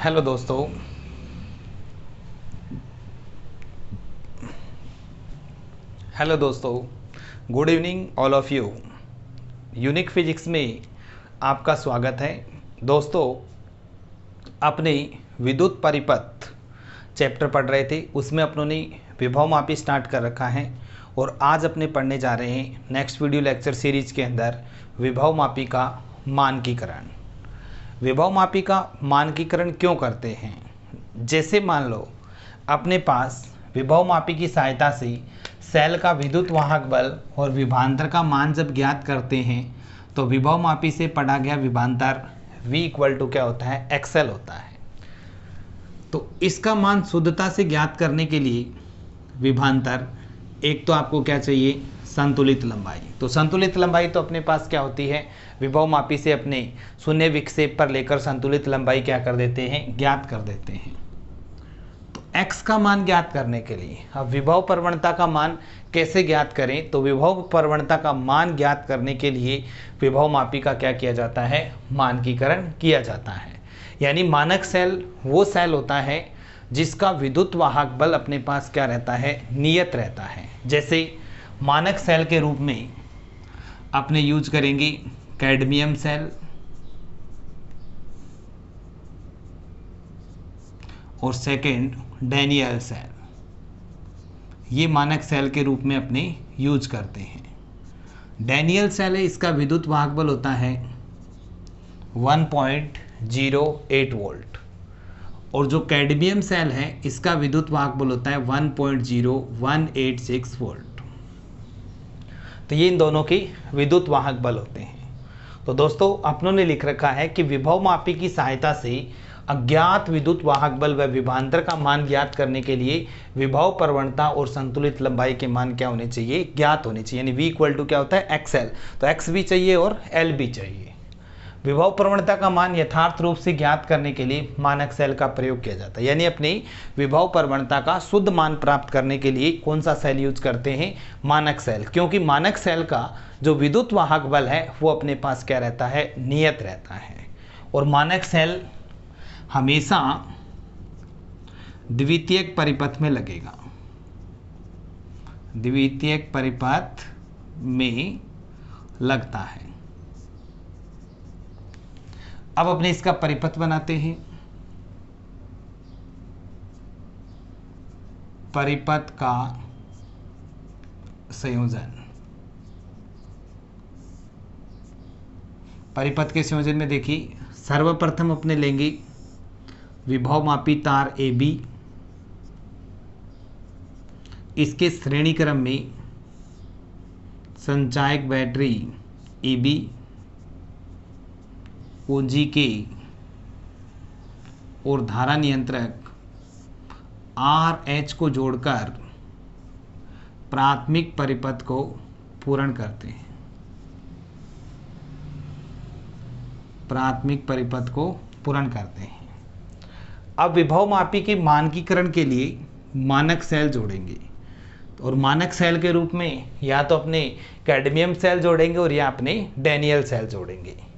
Hello दोस्तों। Good evening all of you. Unique physics में आपका स्वागत है। दोस्तों, अपने विद्युत परिपथ चैप्टर पढ़ रहे थे, उसमें अपनों ने विभव मापी स्टार्ट कर रखा है और आज अपने पढ़ने जा रहे हैं नेक्स्ट वीडियो लेक्चर सीरीज के अंदर विभव मापी का मानकीकरण। विभव मापी का मानकीकरण क्यों करते हैं? जैसे मान लो अपने पास विभव मापी की सहायता से सेल का विद्युत वाहक बल और विभवांतर का मान जब ज्ञात करते हैं तो विभव मापी से पढ़ा गया विभवांतर V इक्वल टू क्या होता है? एक्सएल होता है। तो इसका मान शुद्धता से ज्ञात करने के लिए विभवांतर एक तो आपको क्या चाहिए? संतुलित लंबाई। तो संतुलित लंबाई तो अपने पास क्या होती है? विभव मापी से अपने शून्य विक्षेप पर लेकर संतुलित लंबाई क्या कर देते हैं? ज्ञात कर देते हैं। तो x का मान ज्ञात करने के लिए अब विभव प्रवणता का मान कैसे ज्ञात करें? तो विभव प्रवणता का मान ज्ञात करने के लिए विभव मापी का क्या किया जाता है? मानकीकरण किया जाता है। यानी मानक सेल वो सेल होता है जिसका विद्युत वाहक बल अपने पास क्या रहता है? नियत रहता है। जैसे मानक सेल के रूप में अपने यूज करेंगे कैडमियम सेल और सेकेंड डैनियल सेल। ये मानक सेल के रूप में अपने यूज करते हैं। डैनियल सेल है, इसका विद्युत वाहक बल होता है 1.08 वोल्ट और जो कैडमियम सेल है इसका विद्युत वाहक बल होता है 1.0186 वोल्ट। तो ये इन दोनों की विद्युत वाहक बल होते हैं। तो दोस्तों, अपनों ने लिख रखा है कि विभव मापी की सहायता से अज्ञात विद्युत वाहक बल व विभवांतर का मान ज्ञात करने के लिए विभव प्रवणता और संतुलित लंबाई के मान क्या होने चाहिए? ज्ञात होने चाहिए। यानी V इक्वल टू क्या होता है? एक्सएल। तो एक्स भी चाहिए और एल भी चाहिए। विभव प्रवणता का मान यथार्थ रूप से ज्ञात करने के लिए मानक सेल का प्रयोग किया जाता है। यानी अपनी विभव प्रवणता का शुद्ध मान प्राप्त करने के लिए कौन सा सेल यूज करते हैं? मानक सेल। क्योंकि मानक सेल का जो विद्युत वाहक बल है वो अपने पास क्या रहता है? नियत रहता है। और मानक सेल हमेशा द्वितीयक परिपथ में लगेगा। द्वितीयक परिपथ में लगता है। अब अपने इसका परिपथ बनाते हैं। परिपथ का संयोजन। परिपथ के संयोजन में देखिए, सर्वप्रथम अपने लेंगे विभव मापी तार AB, इसके श्रेणी क्रम में संचायक बैटरी EB, कुंजी के और धारा नियंत्रक RH को जोड़कर प्राथमिक परिपथ को पूर्ण करते हैं। प्राथमिक परिपथ को पूर्ण करते हैं। अब विभव मापी के मानकीकरण के लिए मानक सेल जोड़ेंगे और मानक सेल के रूप में या तो अपने कैडमियम सेल जोड़ेंगे और या अपने डैनियल सेल जोड़ेंगे।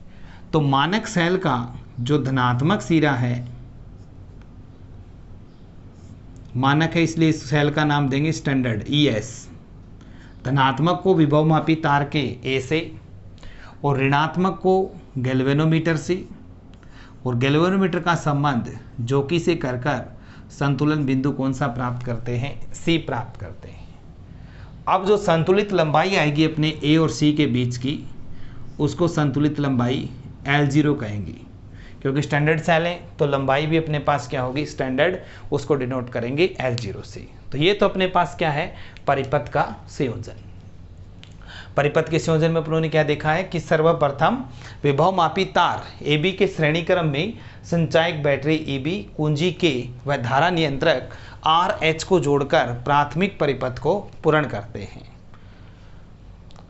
तो मानक सेल का जो धनात्मक सिरा है, मानक है इसलिए इस सेल का नाम देंगे स्टैंडर्ड ES। धनात्मक को विभव मापी तार के A से और ऋणात्मक को गैल्वेनोमीटर से, और गैल्वेनोमीटर का संबंध जोकी से कर संतुलन बिंदु कौन सा प्राप्त करते हैं? C प्राप्त करते हैं। अब जो संतुलित लंबाई आएगी अपने A और C के बीच की, उसको संतुलित लंबाई L0 कहेंगे। क्योंकि स्टैंडर्ड सेल है तो लंबाई भी अपने पास क्या होगी? स्टैंडर्ड, उसको डिनोट करेंगे L0 से। तो ये तो अपने पास क्या है? परिपथ का संयोजन। परिपथ के संयोजन में अपनों ने क्या देखा है कि सर्वप्रथम विभव मापी तार AB के श्रेणी क्रम में संचायक बैटरी EB, कुंजी के व धारा नियंत्रक RH को जोड़कर प्राथमिक परिपथ को पूर्ण करते हैं।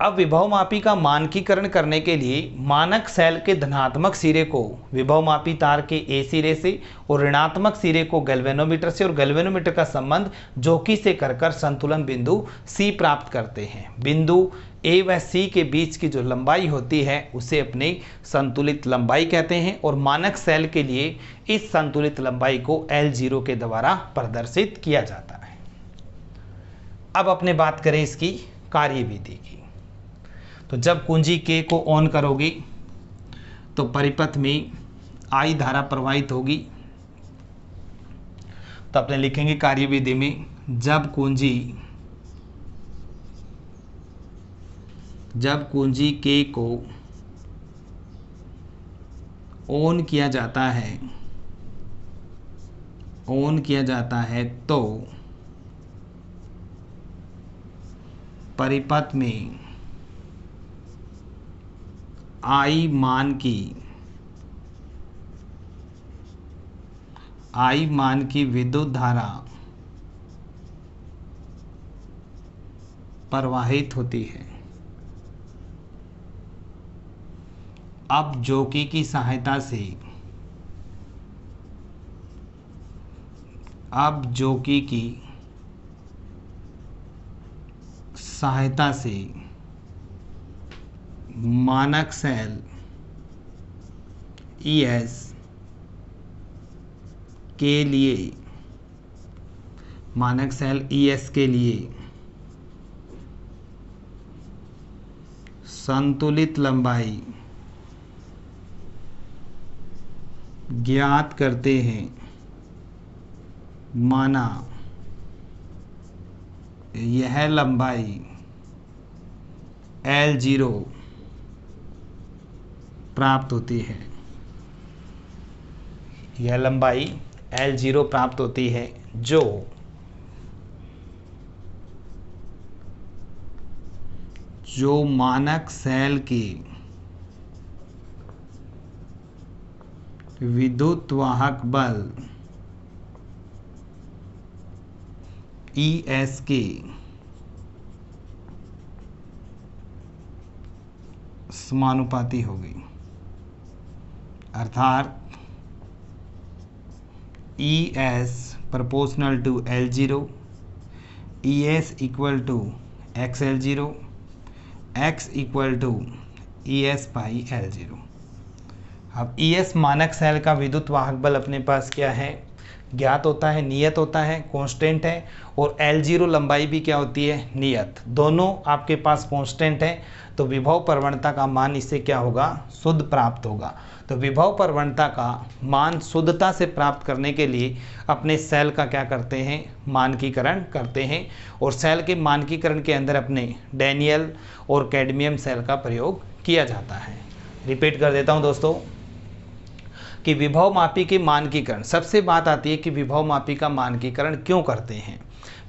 अब विभव मापी का मानकीकरण करने के लिए मानक सेल के धनात्मक सिरे को विभव मापी तार के A सिरे से और ऋणात्मक सिरे को गैल्वेनोमीटर से, और गैल्वेनोमीटर का संबंध जोकी से कर संतुलन बिंदु C प्राप्त करते हैं। बिंदु ए व सी के बीच की जो लंबाई होती है उसे अपनी संतुलित लंबाई कहते हैं और मानक सेल के लिए इस संतुलित लंबाई को L0 के द्वारा प्रदर्शित किया जाता है। अब अपने बात करें इसकी कार्यविधि की। तो जब कुंजी K को ऑन करोगे तो परिपथ में I धारा प्रवाहित होगी। तो अपने लिखेंगे कार्यविधि में जब कुंजी K को ऑन किया जाता है तो परिपथ में I मान की विद्युत धारा प्रवाहित होती है। अब जोकी की सहायता से मानक सेल ES के लिए संतुलित लंबाई ज्ञात करते हैं, माना यह लंबाई L0 प्राप्त होती है। यह लंबाई L0 प्राप्त होती है जो मानक सेल के विद्युत वाहक बल ES के समानुपाती होगी। अर्थात ES proportional to L0, ES equal to XL0, X equal to ES by L0। अब ES मानक सेल का विद्युत वाहक बल अपने पास क्या है, ज्ञात होता है, नियत होता है, कांस्टेंट है। और L0 लंबाई भी क्या होती है, नियत। दोनों आपके पास कांस्टेंट है तो विभव प्रवणता का मान इससे क्या होगा, शुद्ध प्राप्त होगा। तो विभव प्रवणता का मान शुद्धता से प्राप्त करने के लिए अपने सेल का क्या करते हैं, मानकीकरण करते हैं। और सेल के मानकीकरण के अंदर अपने डैनियल और कैडमियम सेल का प्रयोग किया जाता है। रिपीट कर देता हूं दोस्तों कि विभव मापी के मानकीकरण, सबसे बात आती है कि विभव मापी का मानकीकरण क्यों करते हैं।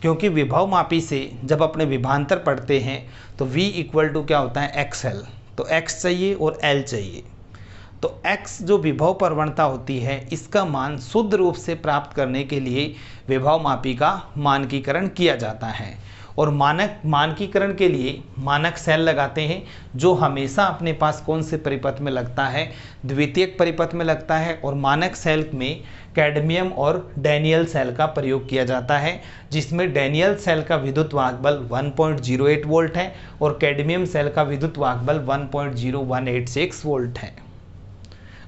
क्योंकि विभव मापी से जब अपने विभांतर पढ़ते हैं तो V इक्वल टू क्या होता है, XL। तो X चाहिए और L चाहिए। तो X जो विभव प्रवणता होती है इसका मान शुद्ध रूप से प्राप्त करने के लिए विभव मापी का मानकीकरण किया जाता है। और मानकीकरण के लिए मानक सेल लगाते हैं जो हमेशा अपने पास कौन से परिपथ में लगता है, द्वितीयक परिपथ में लगता है। और मानक सेल में कैडमियम और डैनियल सेल का प्रयोग किया जाता है, जिसमें डैनियल सेल का विद्युत वाहक बल 1.08 वोल्ट है और कैडमियम सेल का विद्युत वाहक बल 1.0186 वोल्ट है।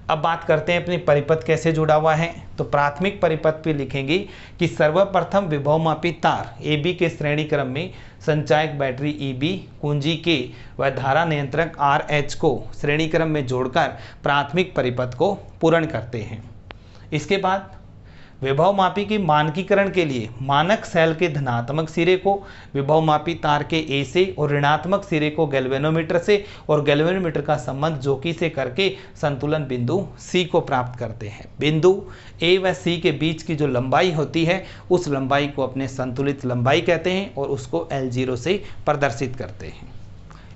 अब बात करते हैं अपनी परिपथ कैसे जुड़ा हुआ है। तो प्राथमिक परिपथ पे लिखेंगे कि सर्वप्रथम विभवमापी तार AB के श्रेणी क्रम में संचायक बैटरी EB, कुंजी K व धारा नियंत्रक RH को श्रेणी क्रम में जोड़कर प्राथमिक परिपथ को पूर्ण करते हैं। इसके बाद विभवमापी के मानकीकरण के लिए मानक सेल के धनात्मक सिरे को विभवमापी तार के A से और ऋणात्मक सिरे को गैल्वेनोमीटर से और गैल्वेनोमीटर का संबंध जोकी से करके संतुलन बिंदु C को प्राप्त करते हैं। बिंदु A व C के बीच की जो लंबाई होती है उस लंबाई को अपने संतुलित लंबाई कहते हैं और उसको L0 से प्रदर्शित करते हैं।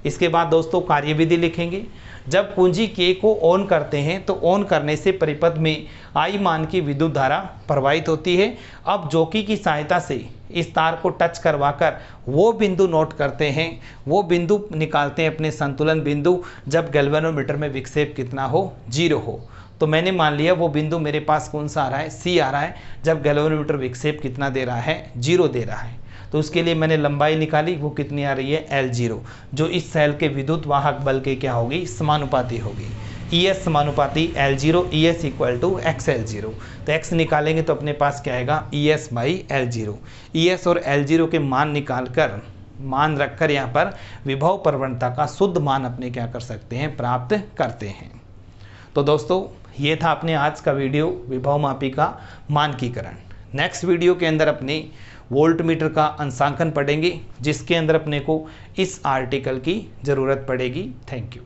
इसके बाद दोस्तों कार्यविधि लिखेंगे। जब कुंजी K को ऑन करते हैं तो ऑन करने से परिपथ में I मान की विद्युत धारा प्रवाहित होती है। अब जोकी की सहायता से इस तार को टच करवाकर वो बिंदु नोट करते हैं, वो बिंदु निकालते हैं अपने संतुलन बिंदु जब गैल्वेनोमीटर में विक्षेप कितना हो, 0 हो। तो मैंने मान लिया वो बिंदु मेरे पास कौन सा आ रहा है, C आ रहा है, जब गैल्वेनोमीटर विक्षेप कितना दे रहा है, 0 दे रहा है। तो उसके लिए मैंने लंबाई निकाली, वो कितनी आ रही है L0, जो इस सेल के विद्युत वाहक बल के क्या होगी, समानुपाती होगी। ES समानुपाती L0, ES equal to XL0। तो X निकालेंगे तो अपने पास क्या आएगा, ES बाई L0। ES और L0 के मान निकालकर, मान रखकर यहाँ पर विभव प्रवणता का शुद्ध मान अपने क्या कर सकते हैं, प्राप्त करते हैं। तो दोस्तों ये था अपने आज का वीडियो, विभव मापी का मानकीकरण। नेक्स्ट वीडियो के अंदर अपने वोल्ट मीटर का अंशांकन पढ़ेंगे, जिसके अंदर अपने को इस आर्टिकल की ज़रूरत पड़ेगी। Thank you.